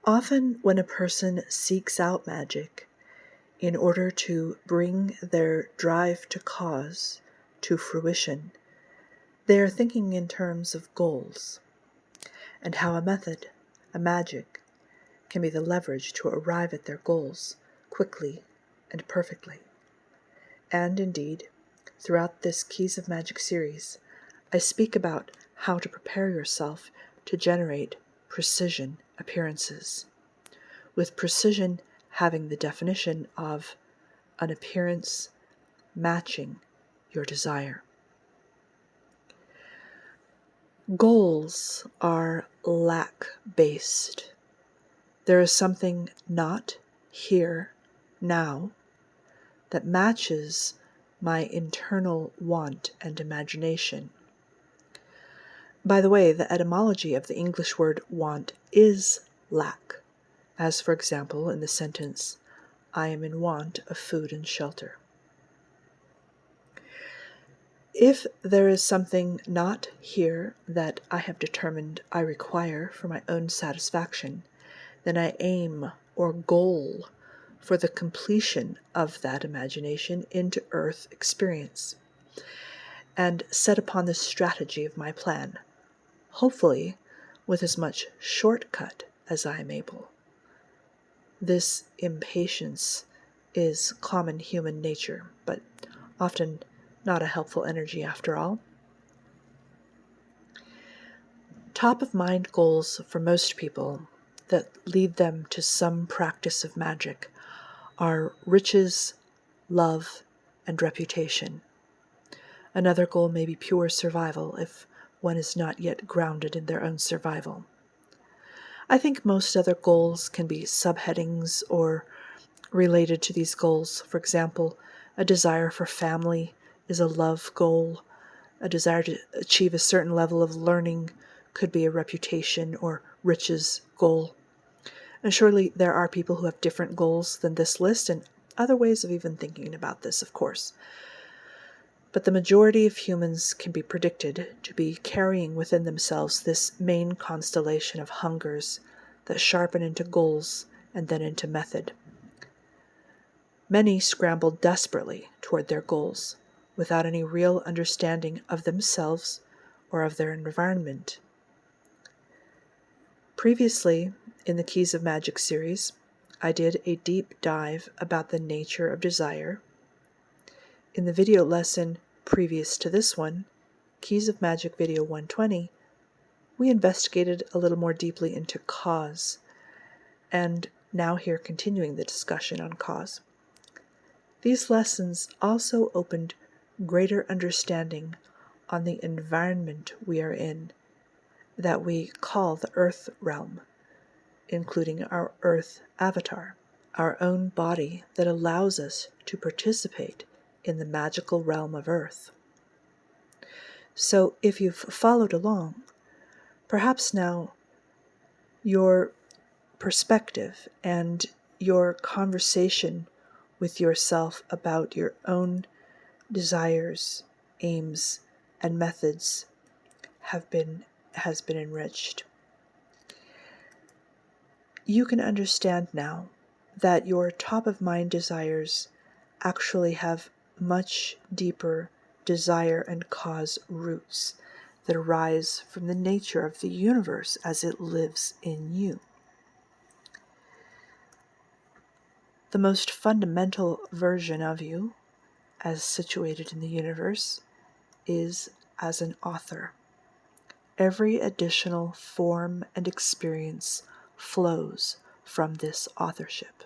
Often when a person seeks out magic in order to bring their drive to cause to fruition, they are thinking in terms of goals, and how a method, a magic, can be the leverage to arrive at their goals quickly and perfectly. And indeed, throughout this Keys of Magic series, I speak about how to prepare yourself to generate precision appearances, with precision having the definition of an appearance matching your desire. Goals are lack-based. There is something not here, now, that matches my internal want and imagination. By the way, the etymology of the English word want is lack, as for example in the sentence, I am in want of food and shelter. If there is something not here that I have determined I require for my own satisfaction, then I aim or goal for the completion of that imagination into earth experience, and set upon the strategy of my plan, hopefully with as much shortcut as I am able. This impatience is common human nature, but often not a helpful energy after all. Top-of-mind goals for most people that lead them to some practice of magic are riches, love, and reputation. Another goal may be pure survival if one is not yet grounded in their own survival. I think most other goals can be subheadings or related to these goals. For example, a desire for family is a love goal. A desire to achieve a certain level of learning could be a reputation or riches goal. And surely there are people who have different goals than this list and other ways of even thinking about this, of course. But the majority of humans can be predicted to be carrying within themselves this main constellation of hungers that sharpen into goals and then into method. Many scramble desperately toward their goals without any real understanding of themselves or of their environment. Previously, in the Keys of Magic series, I did a deep dive about the nature of desire. In the video lesson previous to this one, Keys of Magic video 120, we investigated a little more deeply into cause, and now here continuing the discussion on cause. These lessons also opened greater understanding on the environment we are in, that we call the Earth realm, including our Earth avatar, our own body that allows us to participate in the magical realm of Earth. So if you've followed along, perhaps now your perspective and your conversation with yourself about your own desires, aims, and methods has been enriched. You can understand now that your top-of-mind desires actually have much deeper desire and cause roots that arise from the nature of the universe as it lives in you. The most fundamental version of you, as situated in the universe, is as an author. Every additional form and experience flows from this authorship,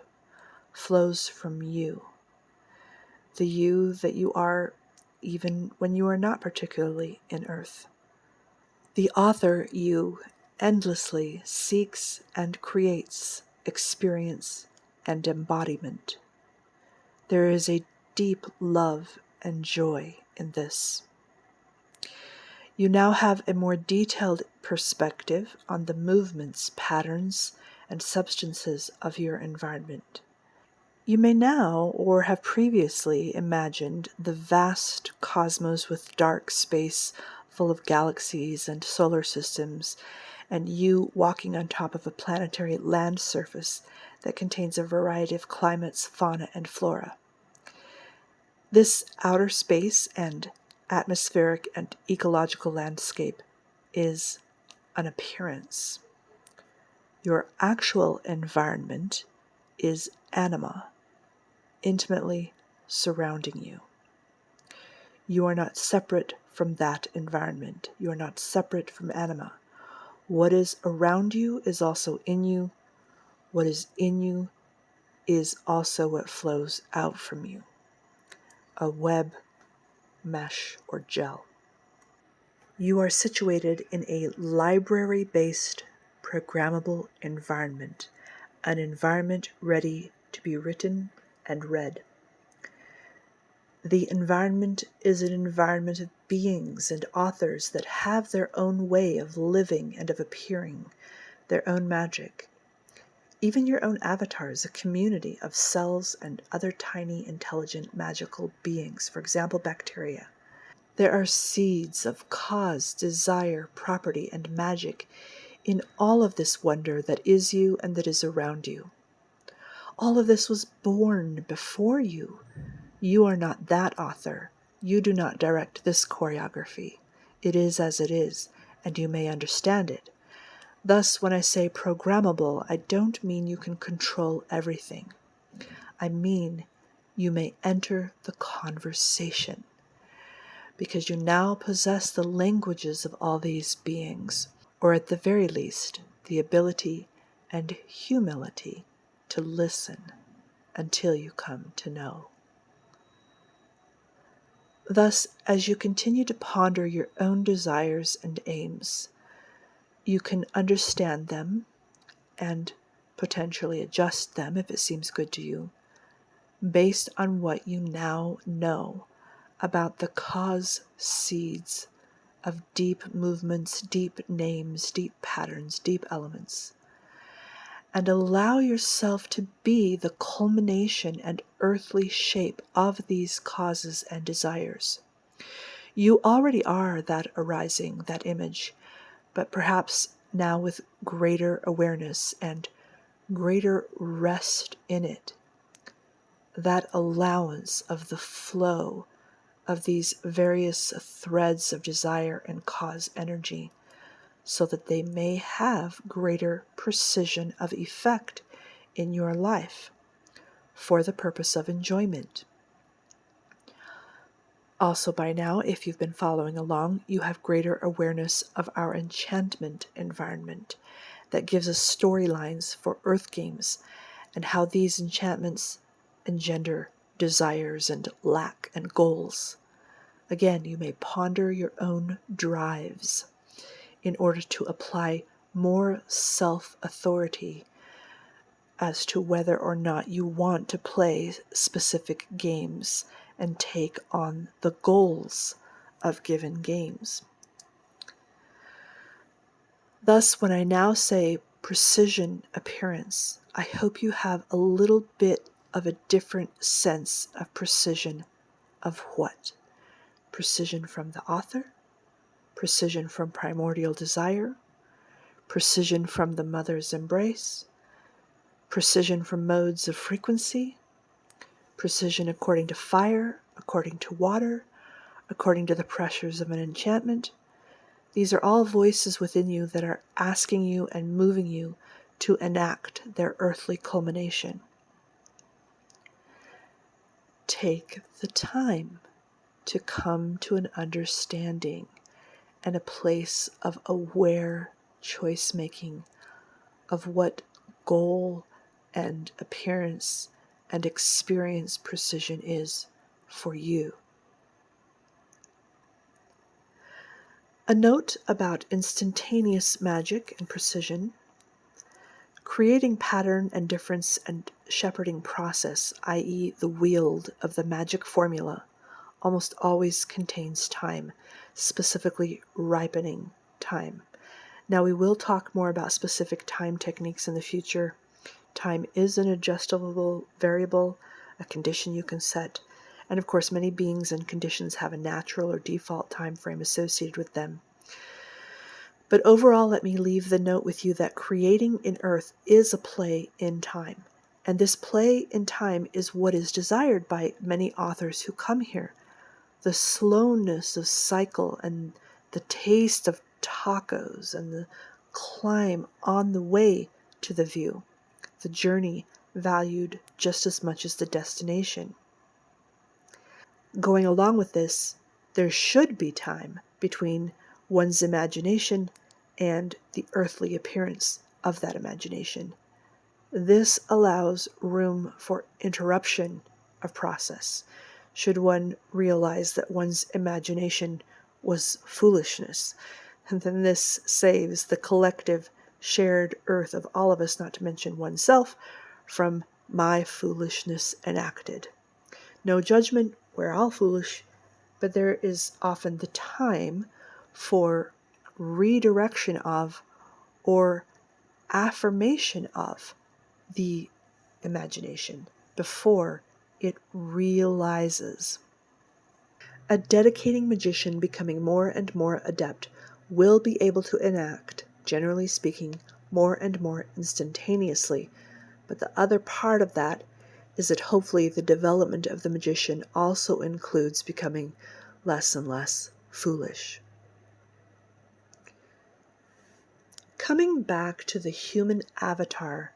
flows from you, the you that you are even when you are not particularly in Earth. The author you endlessly seeks and creates experience and embodiment. There is a deep love and joy in this. You now have a more detailed perspective on the movements, patterns, and substances of your environment. You may now, or have previously, imagined the vast cosmos with dark space full of galaxies and solar systems, and you walking on top of a planetary land surface that contains a variety of climates, fauna, and flora. This outer space and atmospheric and ecological landscape is an appearance. Your actual environment is anima, intimately surrounding you. You are not separate from that environment. You are not separate from anima. What is around you is also in you. What is in you is also what flows out from you. A web, mesh, or gel. You are situated in a library-based, programmable environment, an environment ready to be written and read. The environment is an environment of beings and authors that have their own way of living and of appearing, their own magic. Even your own avatar is a community of cells and other tiny, intelligent, magical beings, for example, bacteria. There are seeds of cause, desire, property, and magic in all of this wonder that is you and that is around you. All of this was born before you. You are not that author. You do not direct this choreography. It is as it is, and you may understand it. Thus, when I say programmable, I don't mean you can control everything. I mean you may enter the conversation, because you now possess the languages of all these beings, or at the very least, the ability and humility to listen until you come to know. Thus, as you continue to ponder your own desires and aims, you can understand them and potentially adjust them if it seems good to you, based on what you now know about the cause seeds of deep movements, deep names, deep patterns, deep elements. And allow yourself to be the culmination and earthly shape of these causes and desires. You already are that arising, that image, but perhaps now with greater awareness and greater rest in it. That allowance of the flow of these various threads of desire and cause energy, so that they may have greater precision of effect in your life for the purpose of enjoyment. Also, by now, if you've been following along, you have greater awareness of our enchantment environment that gives us storylines for Earth games and how these enchantments engender desires and lack and goals. Again, you may ponder your own drives in order to apply more self-authority as to whether or not you want to play specific games and take on the goals of given games. Thus, when I now say precision appearance, I hope you have a little bit of a different sense of precision of what? Precision from the author, precision from primordial desire, precision from the mother's embrace, precision from modes of frequency, precision according to fire, according to water, according to the pressures of an enchantment. These are all voices within you that are asking you and moving you to enact their earthly culmination. Take the time to come to an understanding and a place of aware choice making of what goal and appearance and experience precision is for you. A note about instantaneous magic and precision. Creating pattern and difference and shepherding process, i.e. the wield of the magic formula, almost always contains time, specifically ripening time. Now we will talk more about specific time techniques in the future. Time is an adjustable variable, a condition you can set, and of course many beings and conditions have a natural or default time frame associated with them. But overall, let me leave the note with you that creating in Earth is a play in time. And this play in time is what is desired by many authors who come here. The slowness of cycle and the taste of tacos and the climb on the way to the view. The journey valued just as much as the destination. Going along with this, there should be time between one's imagination and the earthly appearance of that imagination. This allows room for interruption of process, should one realize that one's imagination was foolishness. And then this saves the collective shared earth of all of us, not to mention oneself, from my foolishness enacted. No judgment, we're all foolish, but there is often the time for redirection of or affirmation of the imagination before it realizes. A dedicating magician becoming more and more adept will be able to enact, generally speaking, more and more instantaneously, but the other part of that is that hopefully the development of the magician also includes becoming less and less foolish. Coming back to the human avatar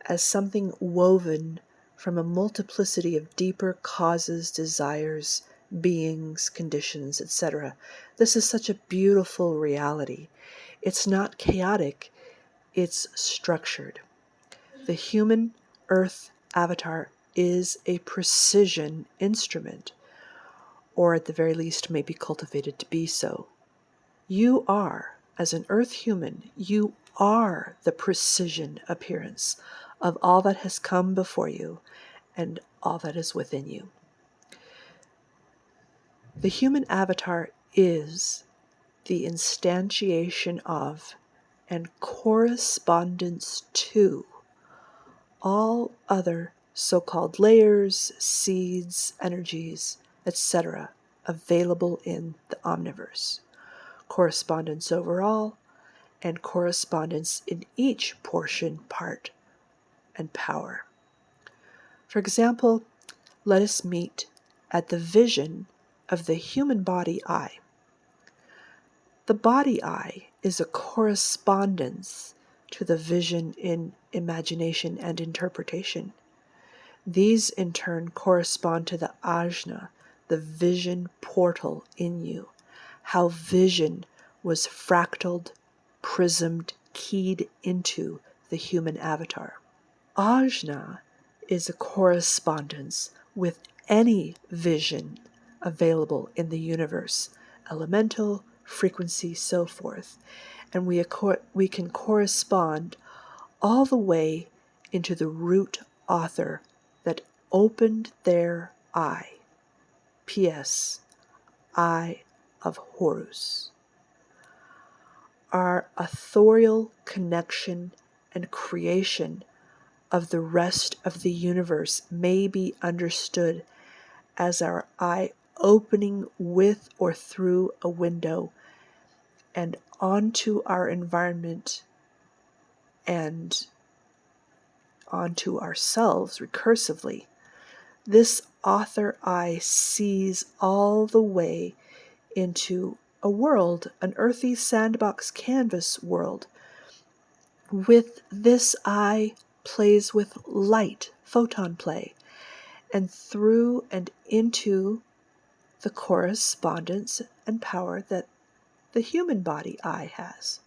as something woven from a multiplicity of deeper causes, desires, beings, conditions, etc. This is such a beautiful reality. It's not chaotic, it's structured. The human earth avatar is a precision instrument, or at the very least may be cultivated to be so. You are, as an earth human, you are the precision appearance of all that has come before you and all that is within you. The human avatar is the instantiation of and correspondence to all other so-called layers, seeds, energies, etc. available in the omniverse. Correspondence overall, and correspondence in each portion, part, and power. For example, let us meet at the vision of the human body eye. The body eye is a correspondence to the vision in imagination and interpretation. These in turn correspond to the ajna, the vision portal in you, how vision was fractaled, prismed, keyed into the human avatar. Ajna is a correspondence with any vision available in the universe, elemental, frequency, so forth, and we can correspond all the way into the root author that opened their eye. P.S. Eye of Horus. Our authorial connection and creation of the rest of the universe may be understood as our eye opening with or through a window and onto our environment and onto ourselves recursively. This author eye sees all the way into a world, an earthy sandbox canvas world. With this eye plays with light, photon play, and through and into the correspondence and power that the human body eye has.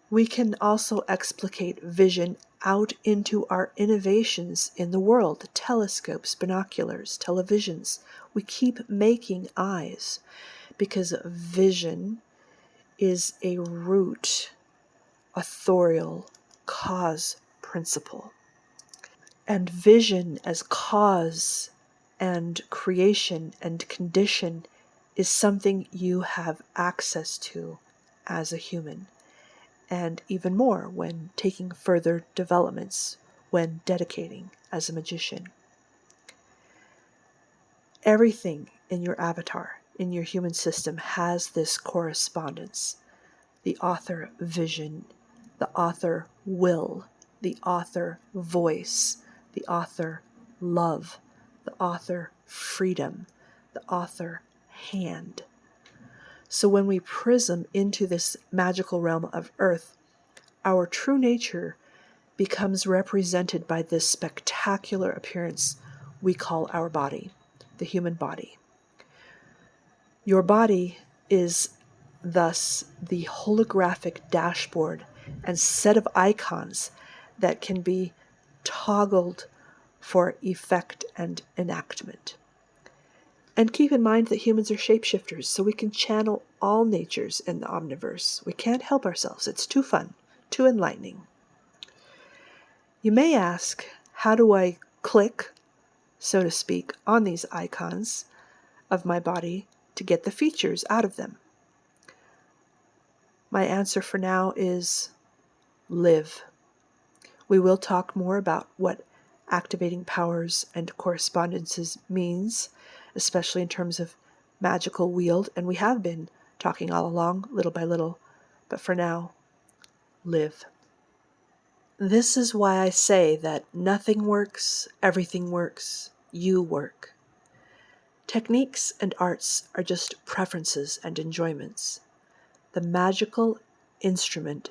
We can also explicate vision out into our innovations in the world, telescopes, binoculars, televisions. We keep making eyes because vision is a root, authorial cause principle. And vision as cause and creation and condition is something you have access to as a human. And even more when taking further developments, when dedicating as a magician. Everything in your avatar, in your human system, has this correspondence. the author vision, the author will, the author voice, the author love, the author freedom, the author hand. So when we prism into this magical realm of earth, our true nature becomes represented by this spectacular appearance we call our body, the human body. Your body is thus the holographic dashboard and set of icons that can be toggled for effect and enactment. And keep in mind that humans are shapeshifters, so we can channel all natures in the omniverse. We can't help ourselves. It's too fun, too enlightening. You may ask, how do I click, so to speak, on these icons of my body to get the features out of them? My answer for now is live. We will talk more about what activating powers and correspondences means, especially in terms of magical wield, and we have been talking all along, little by little, but for now, live. This is why I say that nothing works, everything works, you work. Techniques and arts are just preferences and enjoyments. The magical instrument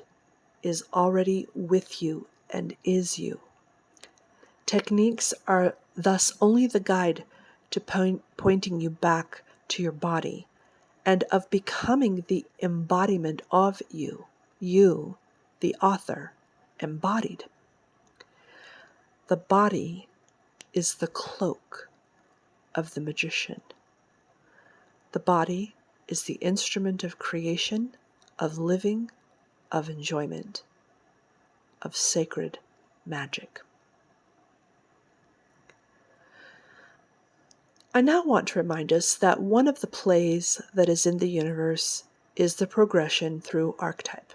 is already with you and is you. Techniques are thus only the guide to pointing you back to your body and of becoming the embodiment of you, the author, embodied. The body is the cloak of the magician. The body is the instrument of creation, of living, of enjoyment, of sacred magic. I now want to remind us that one of the plays that is in the universe is the progression through archetype.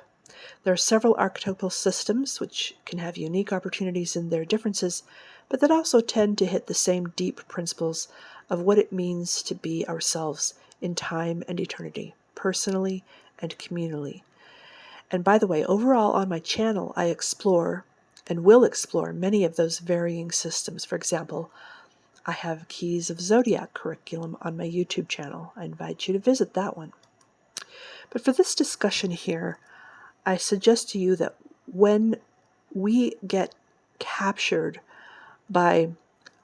There are several archetypal systems which can have unique opportunities in their differences, but that also tend to hit the same deep principles of what it means to be ourselves in time and eternity, personally and communally. And by the way, overall on my channel, I explore and will explore many of those varying systems. For example, I have Keys of Zodiac curriculum on my YouTube channel. I invite you to visit that one. But for this discussion here, I suggest to you that when we get captured by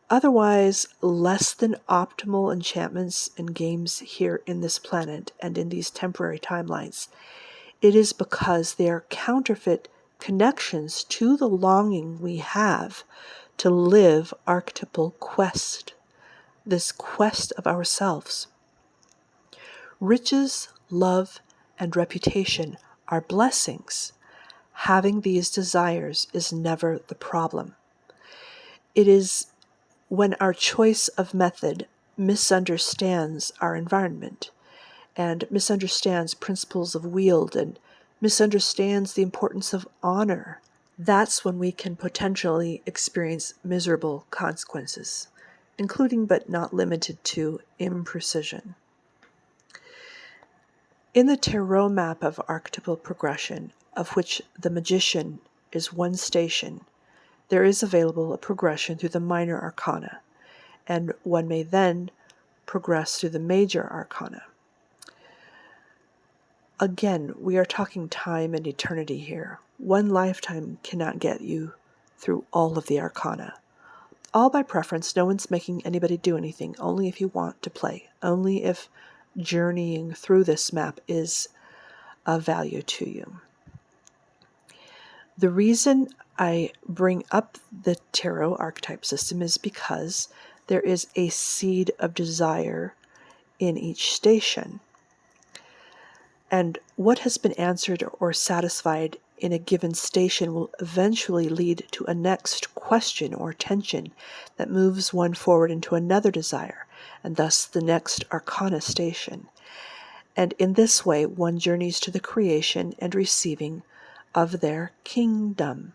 otherwise less than optimal enchantments and games here in this planet and in these temporary timelines, it is because they are counterfeit connections to the longing we have to live archetypal quest, this quest of ourselves. Riches, love, and reputation are blessings. Having these desires is never the problem. It is when our choice of method misunderstands our environment and misunderstands principles of wield and misunderstands the importance of honor, that's when we can potentially experience miserable consequences, including but not limited to imprecision. In the tarot map of archetypal progression, of which the magician is one station, there is available a progression through the minor arcana, and one may then progress through the major arcana. Again, we are talking time and eternity here. One lifetime cannot get you through all of the arcana. All by preference, no one's making anybody do anything, only if you want to play, only if journeying through this map is of value to you. The reason I bring up the tarot archetype system is because there is a seed of desire in each station. And what has been answered or satisfied in a given station will eventually lead to a next question or tension that moves one forward into another desire, and thus the next arcana station. And in this way, one journeys to the creation and receiving of their kingdom.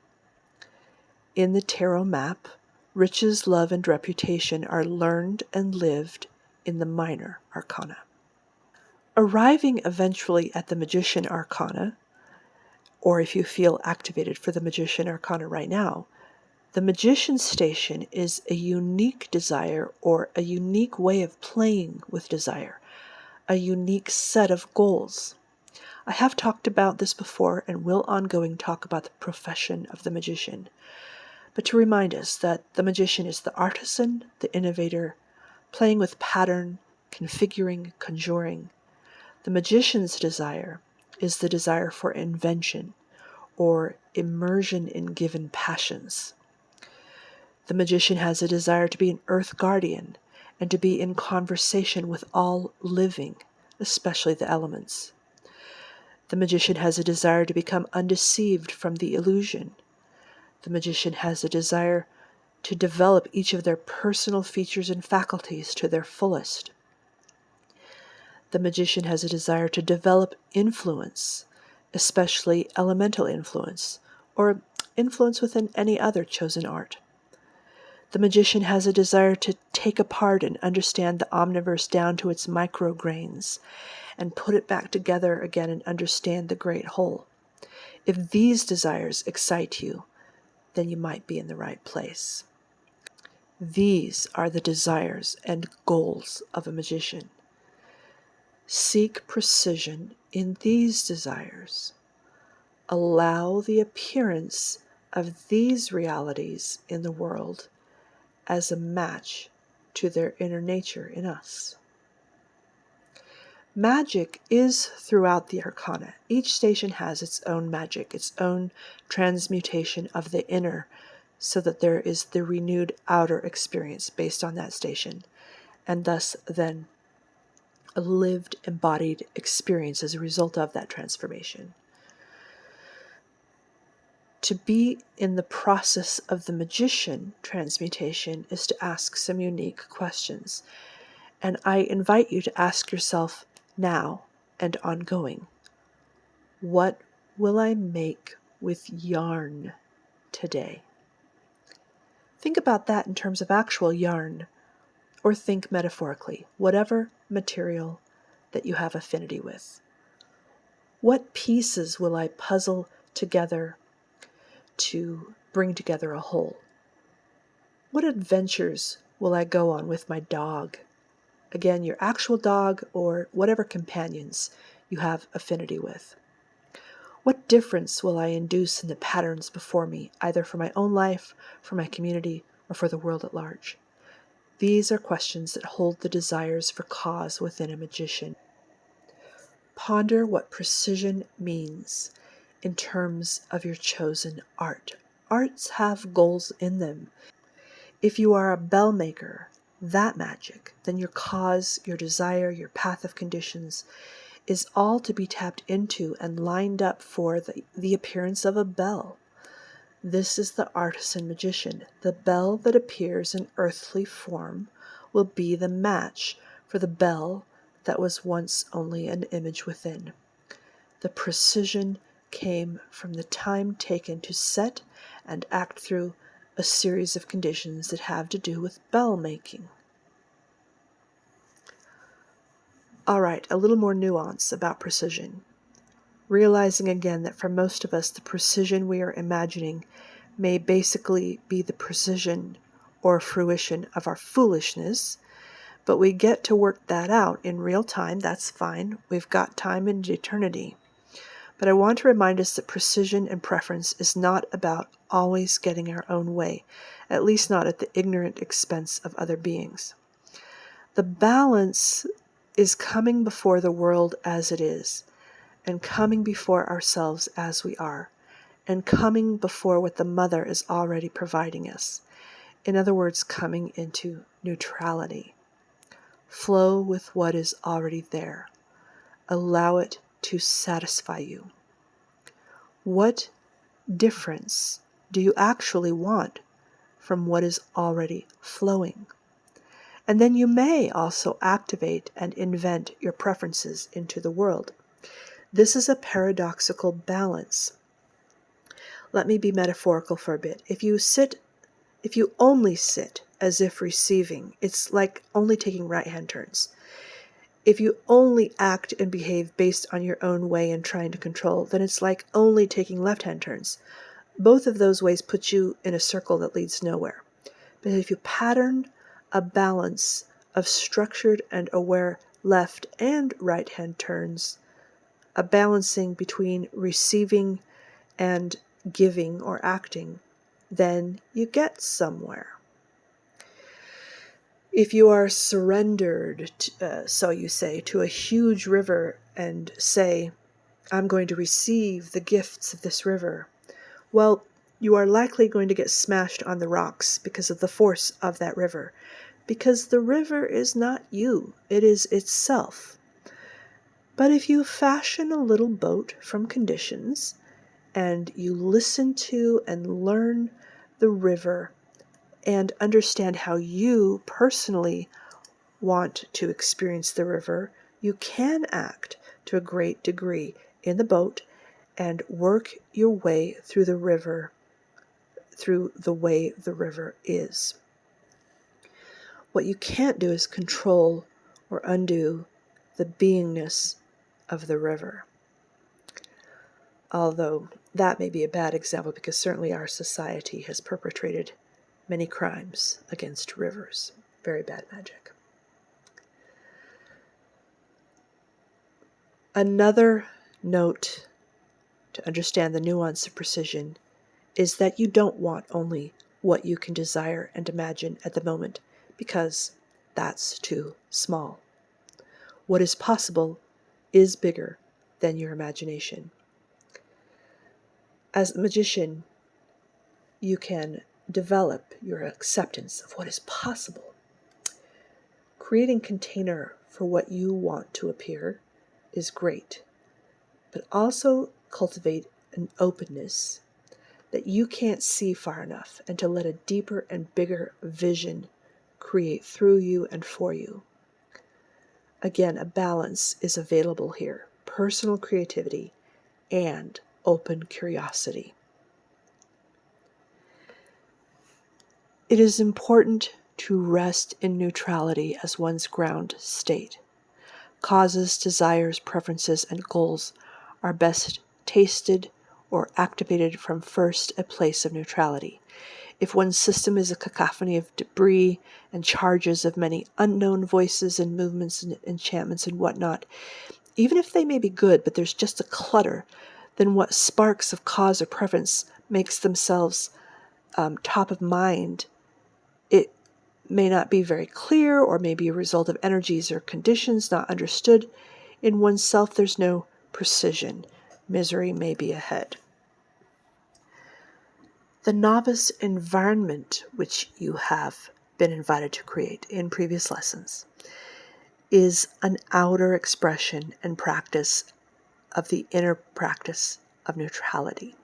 In the tarot map, riches, love, and reputation are learned and lived in the minor arcana. Arriving eventually at the magician arcana, or if you feel activated for the Magician Arcana right now, the Magician station is a unique desire or a unique way of playing with desire, a unique set of goals. I have talked about this before and will ongoing talk about the profession of the magician. But to remind us that the magician is the artisan, the innovator, playing with pattern, configuring, conjuring. The magician's desire is the desire for invention or immersion in given passions. The magician has a desire to be an earth guardian and to be in conversation with all living, especially the elements. The magician has a desire to become undeceived from the illusion. The magician has a desire to develop each of their personal features and faculties to their fullest. The magician has a desire to develop influence, especially elemental influence, or influence within any other chosen art. The magician has a desire to take apart and understand the omniverse down to its micrograins and put it back together again and understand the great whole. If these desires excite you, then you might be in the right place. These are the desires and goals of a magician. Seek precision in these desires. Allow the appearance of these realities in the world as a match to their inner nature in us. Magic is throughout the arcana. Each station has its own magic, its own transmutation of the inner, so that there is the renewed outer experience based on that station, and thus then a lived, embodied experience as a result of that transformation. To be in the process of the magician transmutation is to ask some unique questions. And I invite you to ask yourself now and ongoing, what will I make with yarn today? Think about that in terms of actual yarn, or think metaphorically, whatever material that you have affinity with. What pieces will I puzzle together to bring together a whole? What adventures will I go on with my dog? Again, your actual dog or whatever companions you have affinity with. What difference will I induce in the patterns before me, either for my own life, for my community, or for the world at large? These are questions that hold the desires for cause within a magician. Ponder what precision means in terms of your chosen art. Arts have goals in them. If you are a bell maker, that magic, then your cause, your desire, your path of conditions is all to be tapped into and lined up for the appearance of a bell. This is the artisan magician. The bell that appears in earthly form will be the match for the bell that was once only an image within. The precision came from the time taken to set and act through a series of conditions that have to do with bell making. All right, a little more nuance about precision. Realizing again that for most of us, the precision we are imagining may basically be the precision or fruition of our foolishness, but we get to work that out in real time. That's fine. We've got time and eternity. But I want to remind us that precision and preference is not about always getting our own way, at least not at the ignorant expense of other beings. The balance is coming before the world as it is, and coming before ourselves as we are, and coming before what the Mother is already providing us. In other words, coming into neutrality. Flow with what is already there. Allow it to satisfy you. What difference do you actually want from what is already flowing? And then you may also activate and invent your preferences into the world. This is a paradoxical balance. Let me be metaphorical for a bit. If you only sit as if receiving, it's like only taking right-hand turns. If you only act and behave based on your own way and trying to control, then it's like only taking left-hand turns. Both of those ways put you in a circle that leads nowhere. But if you pattern a balance of structured and aware left and right-hand turns, a balancing between receiving and giving or acting, then you get somewhere. If you are surrendered, so you say, to a huge river and say, I'm going to receive the gifts of this river, well, you are likely going to get smashed on the rocks because of the force of that river. Because the river is not you, it is itself. But if you fashion a little boat from conditions, and you listen to and learn the river and understand how you personally want to experience the river, you can act to a great degree in the boat and work your way through the river, through the way the river is. What you can't do is control or undo the beingness of the river. Although that may be a bad example, because certainly our society has perpetrated many crimes against rivers. Very bad magic. Another note to understand the nuance of precision is that you don't want only what you can desire and imagine at the moment, because that's too small. What is possible is bigger than your imagination. As a magician, you can develop your acceptance of what is possible. Creating container for what you want to appear is great, but also cultivate an openness that you can't see far enough, and to let a deeper and bigger vision create through you and for you. Again, a balance is available here: personal creativity and open curiosity. It is important to rest in neutrality as one's ground state. Causes, desires, preferences, and goals are best tasted or activated from first a place of neutrality. If one's system is a cacophony of debris and charges of many unknown voices and movements and enchantments and whatnot, even if they may be good, but there's just a clutter, then what sparks of cause or preference makes themselves top of mind, it may not be very clear, or may be a result of energies or conditions not understood. In oneself, there's no precision. Misery may be ahead. The novice environment, which you have been invited to create in previous lessons, is an outer expression and practice of the inner practice of neutrality.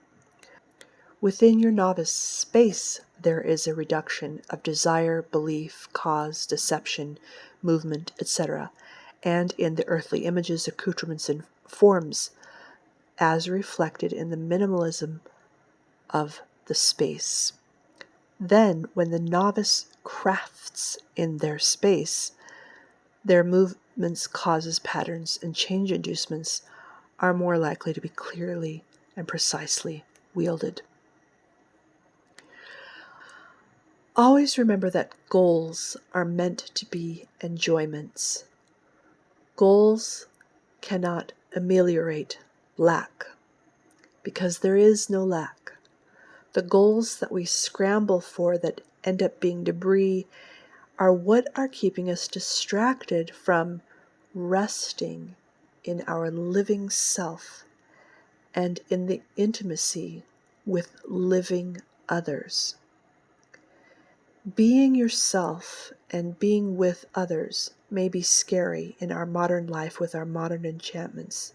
Within your novice space, there is a reduction of desire, belief, cause, deception, movement, etc., and in the earthly images, accoutrements, and forms, as reflected in the minimalism of the space. Then, when the novice crafts in their space, their movements, causes, patterns, and change inducements are more likely to be clearly and precisely wielded. Always remember that goals are meant to be enjoyments. Goals cannot ameliorate lack, because there is no lack. The goals that we scramble for that end up being debris are what are keeping us distracted from resting in our living self and in the intimacy with living others. Being yourself and being with others may be scary in our modern life with our modern enchantments.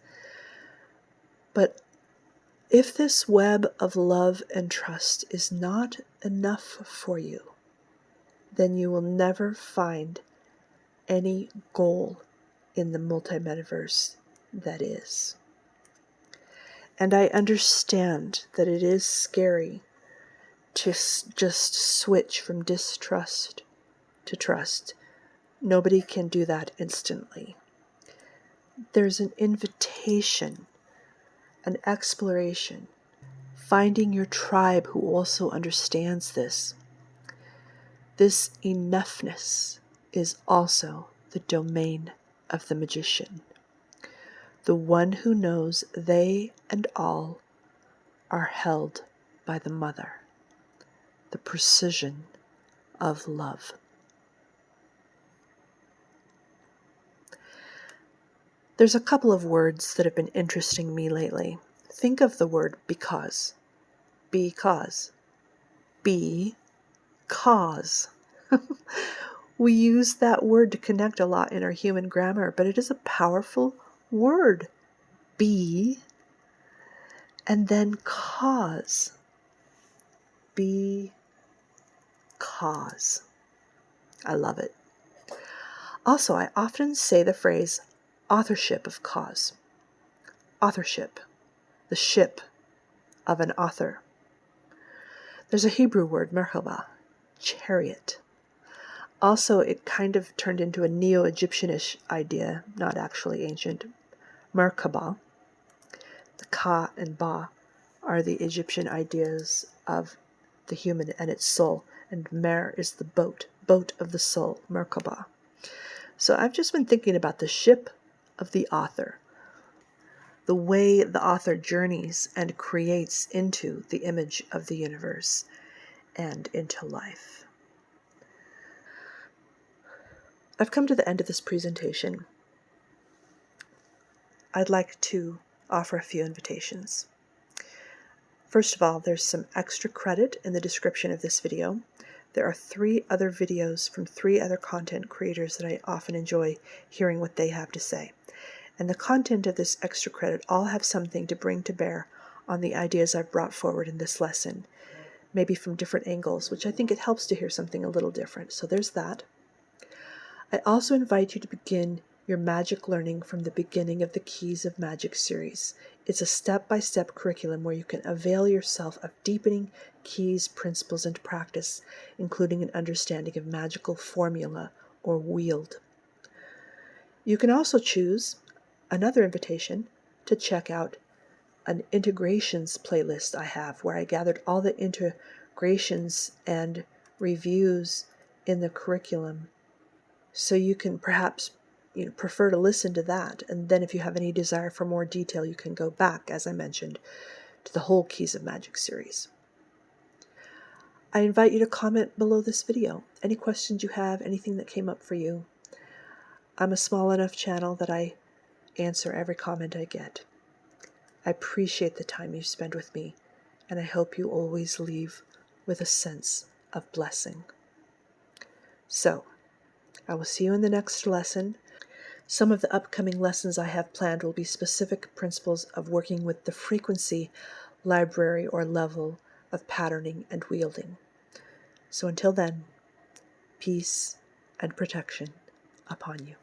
But if this web of love and trust is not enough for you, then you will never find any goal in the multi-metaverse that is. And I understand that it is scary to just switch from distrust to trust. Nobody can do that instantly. there's an invitation, an exploration, finding your tribe who also understands this. This enoughness is also the domain of the magician, the one who knows they and all are held by the mother, the precision of love. There's a couple of words that have been interesting me lately. Think of the word because. Because. Because. We use that word to connect a lot in our human grammar, but it is a powerful word. Be, and then cause. Because. I love it. Also, I often say the phrase authorship of cause. Authorship, the ship of an author. There's a Hebrew word, merkabah, chariot. Also, it kind of turned into a Neo-Egyptianish idea, not actually ancient. Merkabah, the ka and ba, are the Egyptian ideas of the human and its soul, and mer is the boat of the soul, merkabah. So I've just been thinking about the ship of the author, the way the author journeys and creates into the image of the universe and into life. I've come to the end of this presentation. I'd like to offer a few invitations. First of all, there's some extra credit in the description of this video. There are 3 other videos from 3 other content creators that I often enjoy hearing what they have to say. And the content of this extra credit all have something to bring to bear on the ideas I've brought forward in this lesson, maybe from different angles, which I think it helps to hear something a little different. So there's that. I also invite you to begin your magic learning from the beginning of the Keys of Magic series. It's a step-by-step curriculum where you can avail yourself of deepening keys, principles, and practice, including an understanding of magical formula or wield. You can also choose another invitation to check out an integrations playlist I have, where I gathered all the integrations and reviews in the curriculum. So you can perhaps prefer to listen to that. And then if you have any desire for more detail, you can go back, as I mentioned, to the whole Keys of Magic series. I invite you to comment below this video. Any questions you have, anything that came up for you. I'm a small enough channel that I answer every comment I get. I appreciate the time you spend with me, and I hope you always leave with a sense of blessing. So, I will see you in the next lesson. Some of the upcoming lessons I have planned will be specific principles of working with the frequency, library, or level of patterning and wielding. So until then, peace and protection upon you.